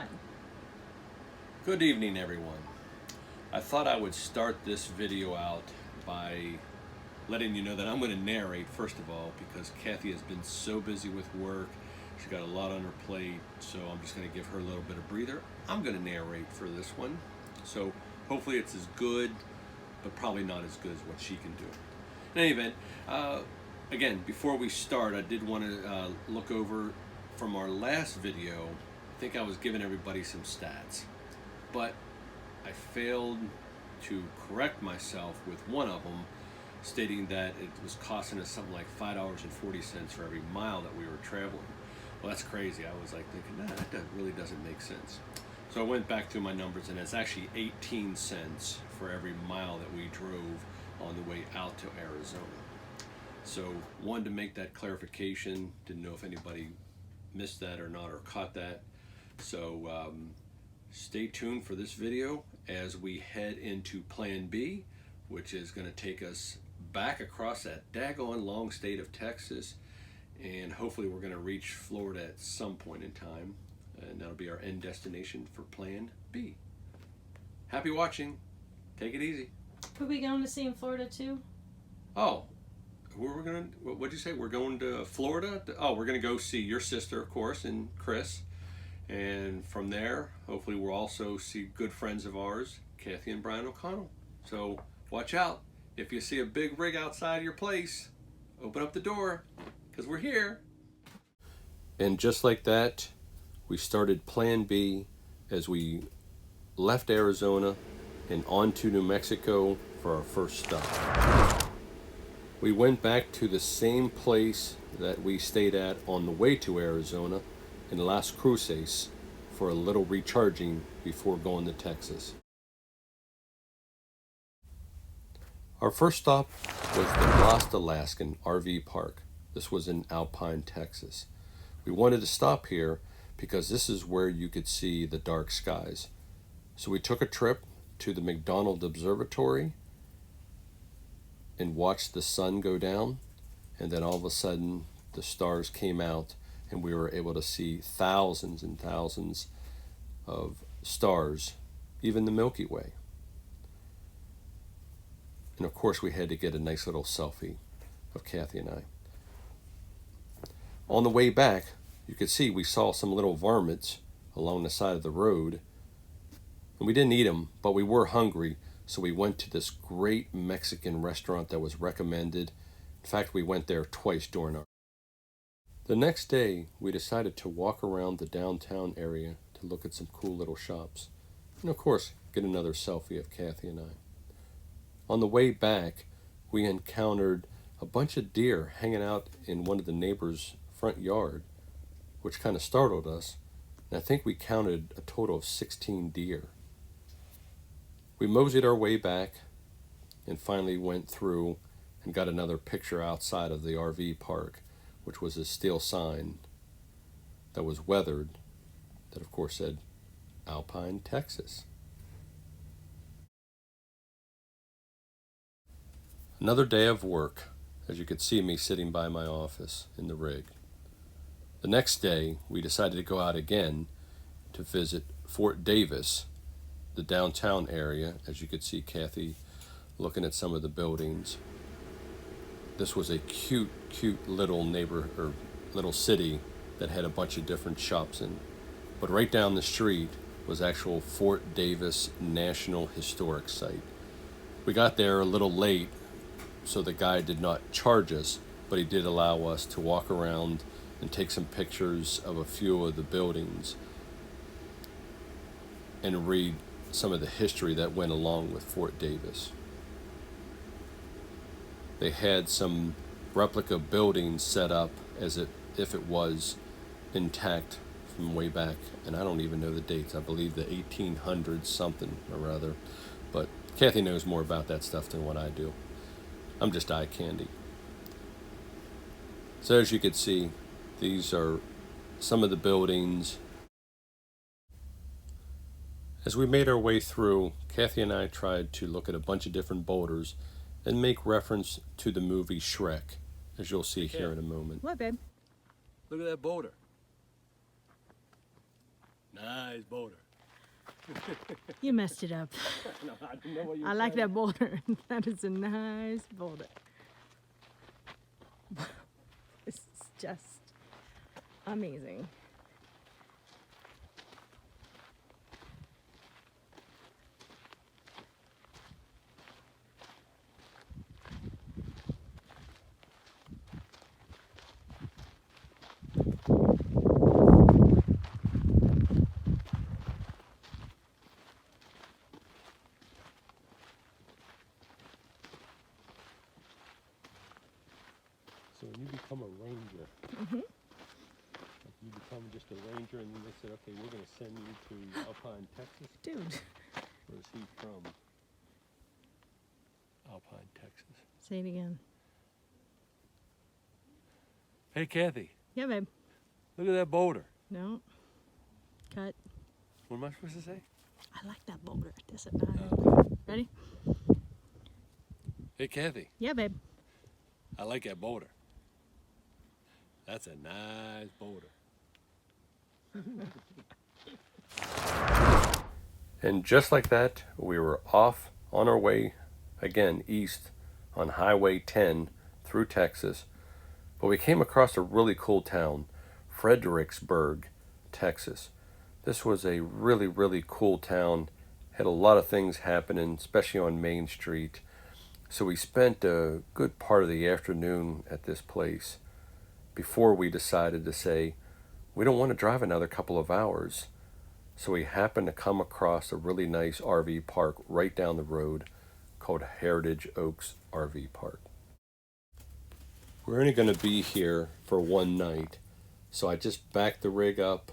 one. Good evening, everyone. I thought I would start this video out by letting you know that I'm going to narrate, first of all, because Kathy has been so busy with work. She's got a lot on her plate, so I'm just going to give her a little bit of breather. I'm going to narrate for this one, so hopefully it's as good, but probably not as good as what she can do. In any event, again, before we start, I did want to look over from our last video. I think I was giving everybody some stats, but I failed to correct myself with one of them, stating that it was costing us something like $5.40 for every mile that we were traveling. Well, that's crazy. I was like thinking, nah, that really doesn't make sense. So I went back through my numbers, and it's actually 18 cents for every mile that we drove on the way out to Arizona. So wanted to make that clarification. Didn't know if anybody missed that or not, or caught that. So stay tuned for this video as we head into Plan B, which is going to take us back across that daggone long state of Texas, and hopefully we're going to reach Florida at some point in time, and that'll be our end destination for Plan B. Happy watching. Take it easy. Who are we going to see in Florida too? Oh, what'd you say? We're going to Florida? Oh, we're going to go see your sister, of course, and Chris. And from there, hopefully we'll also see good friends of ours, Kathy and Brian O'Connell. So watch out. If you see a big rig outside your place, open up the door, because we're here. And just like that, we started Plan B as we left Arizona and on to New Mexico for our first stop. We went back to the same place that we stayed at on the way to Arizona, in Las Cruces, for a little recharging before going to Texas. Our first stop was the Lost Alaskan RV Park. This was in Alpine, Texas. We wanted to stop here because this is where you could see the dark skies. So we took a trip to the McDonald Observatory and watched the sun go down, and then all of a sudden the stars came out, and we were able to see thousands and thousands of stars, even the Milky Way. And of course we had to get a nice little selfie of Kathy and I. On the way back, you could see we saw some little varmints along the side of the road, and we didn't eat them, but we were hungry, so we went to this great Mexican restaurant that was recommended. In fact, we went there twice during our... The next day, we decided to walk around the downtown area to look at some cool little shops. And of course, get another selfie of Kathy and I. On the way back, we encountered a bunch of deer hanging out in one of the neighbors' front yard, which kind of startled us. And I think we counted a total of 16 deer. We moseyed our way back and finally went through and got another picture outside of the RV park, which was a steel sign that was weathered that of course said Alpine, Texas. Another day of work, as you could see me sitting by my office in the rig. The next day, we decided to go out again to visit Fort Davis, the downtown area, as you could see Kathy looking at some of the buildings. This was a cute little little city that had a bunch of different shops in. But right down the street was actual Fort Davis National Historic Site. We got there a little late, so the guy did not charge us, but he did allow us to walk around and take some pictures of a few of the buildings and read some of the history that went along with Fort Davis. They had some replica buildings set up as if it was intact from way back, and I don't even know the dates. I believe the 1800s something or other, but Kathy knows more about that stuff than what I do. I'm just eye candy. So as you can see, these are some of the buildings. As we made our way through, Kathy and I tried to look at a bunch of different boulders and make reference to the movie Shrek, as you'll see here in a moment. What, babe? Look at that boulder. Nice. nice boulder. You messed it up. No, I didn't know what you were I like saying. that boulder. That is a nice boulder. This is just amazing. So when you become a ranger, like you become just a ranger, and then they said, okay, we're going to send you to Alpine, Texas. Dude, Where is he from? Alpine, Texas. say it again. Hey, Kathy, Yeah, babe. look at that boulder. No. Cut. What am I supposed to say? I like that boulder. That's a nice. Ready? Hey, Kathy, Yeah, babe. I like that boulder. That's a nice boulder. And just like that, we were off on our way again east on Highway 10 through Texas. But we came across a really cool town, Fredericksburg, Texas. This was a really, really cool town. Had a lot of things happening, especially on Main Street. So we spent a good part of the afternoon at this place before we decided to say, we don't want to drive another couple of hours. So we happened to come across a really nice RV park right down the road called Heritage Oaks RV Park. We're only going to be here for one night, so I just backed the rig up,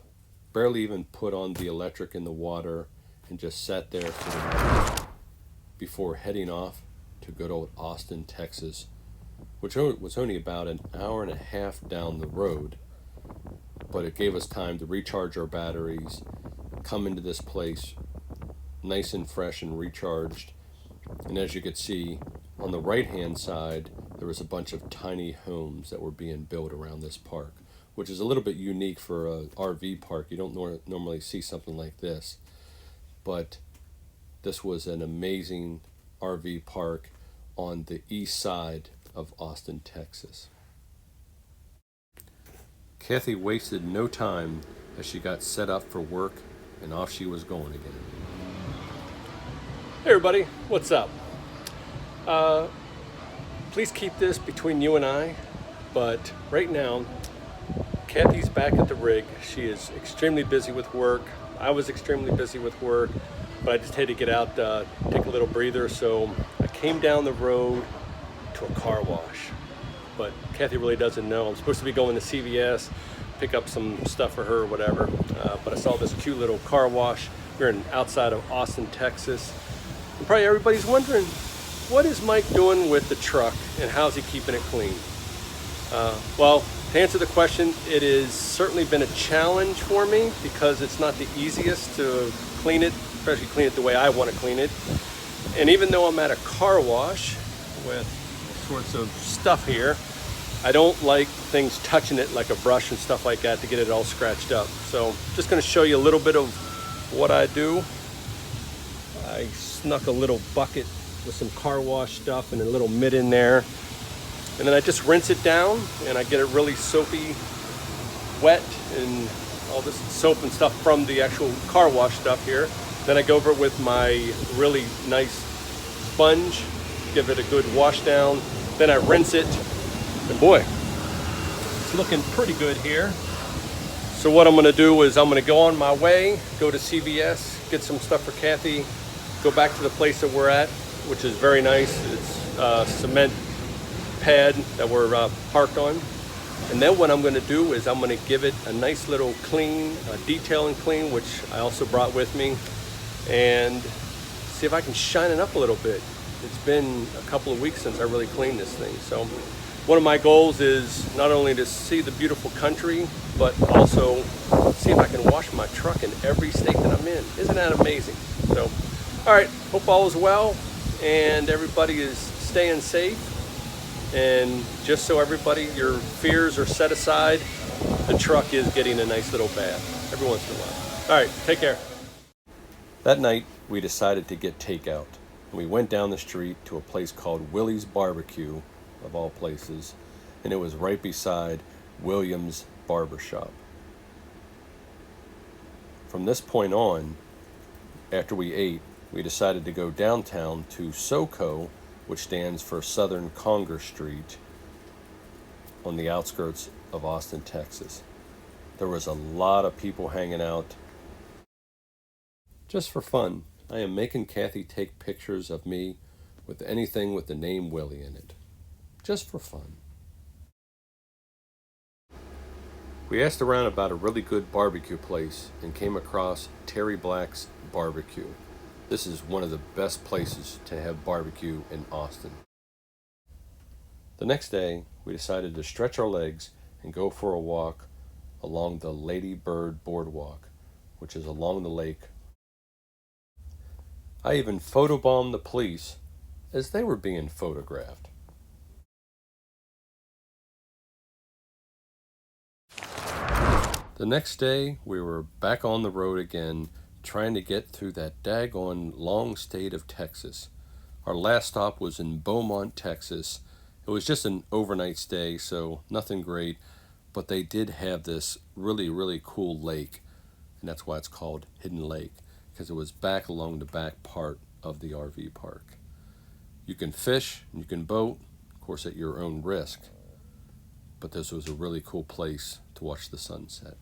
barely even put on the electric in the water, and just sat there for the night before heading off to good old Austin, Texas, which was only about an hour and a half down the road, but it gave us time to recharge our batteries, come into this place nice and fresh and recharged. And as you could see, on the right hand side, there was a bunch of tiny homes that were being built around this park, which is a little bit unique for an RV park. You don't normally see something like this, but this was an amazing RV park on the east side of Austin, Texas. Kathy wasted no time as she got set up for work, and off she was going again. Hey everybody, what's up? Please keep this between you and I, but right now, Kathy's back at the rig. She is extremely busy with work. I was extremely busy with work, but I just had to get out, take a little breather, so I came down the road to a car wash. But Kathy really doesn't know. I'm supposed to be going to CVS, pick up some stuff for her or whatever, but I saw this cute little car wash. We're outside of Austin, Texas. And probably everybody's wondering, what is Mike doing with the truck and how's he keeping it clean? Well, to answer the question, it has certainly been a challenge for me because it's not the easiest to clean it, especially clean it the way I want to clean it. And even though I'm at a car wash with all sorts of stuff here, I don't like things touching it like a brush and stuff like that to get it all scratched up. So just going to show you a little bit of what I do. I snuck a little bucket with some car wash stuff and a little mitt in there. And then I just rinse it down and I get it really soapy wet and all this soap and stuff from the actual car wash stuff here. Then I go over it with my really nice sponge, give it a good wash down. Then I rinse it, and boy, it's looking pretty good here. So what I'm gonna do is I'm gonna go on my way, go to CVS, get some stuff for Kathy, go back to the place that we're at, which is very nice. It's a cement pad that we're parked on. And then what I'm gonna do is I'm gonna give it a nice little clean, detail and clean, which I also brought with me, and see if I can shine it up a little bit. It's been a couple of weeks since I really cleaned this thing. So one of my goals is not only to see the beautiful country, but also see if I can wash my truck in every state that I'm in. Isn't that amazing? So, all right, hope all is well and everybody is staying safe. And just so everybody, your fears are set aside, the truck is getting a nice little bath every once in a while. All right, take care. That night, we decided to get takeout. We went down the street to a place called Willie's Barbecue, of all places, and it was right beside Williams Barbershop. From this point on, after we ate, we decided to go downtown to SoCo, which stands for Southern Conger Street, on the outskirts of Austin, Texas. There was a lot of people hanging out. Just for fun, I am making Kathy take pictures of me with anything with the name Willie in it. Just for fun. We asked around about a really good barbecue place and came across Terry Black's Barbecue. This is one of the best places to have barbecue in Austin. The next day, we decided to stretch our legs and go for a walk along the Lady Bird Boardwalk, which is along the lake. I even photobombed the police as they were being photographed. The next day, we were back on the road again, trying to get through that daggone long state of Texas. Our last stop was in Beaumont, Texas. It was just an overnight stay, so nothing great, but they did have this really, really cool lake, and that's why it's called Hidden Lake, because it was back along the back part of the RV park. You can fish, and you can boat, of course at your own risk, but this was a really cool place to watch the sunset.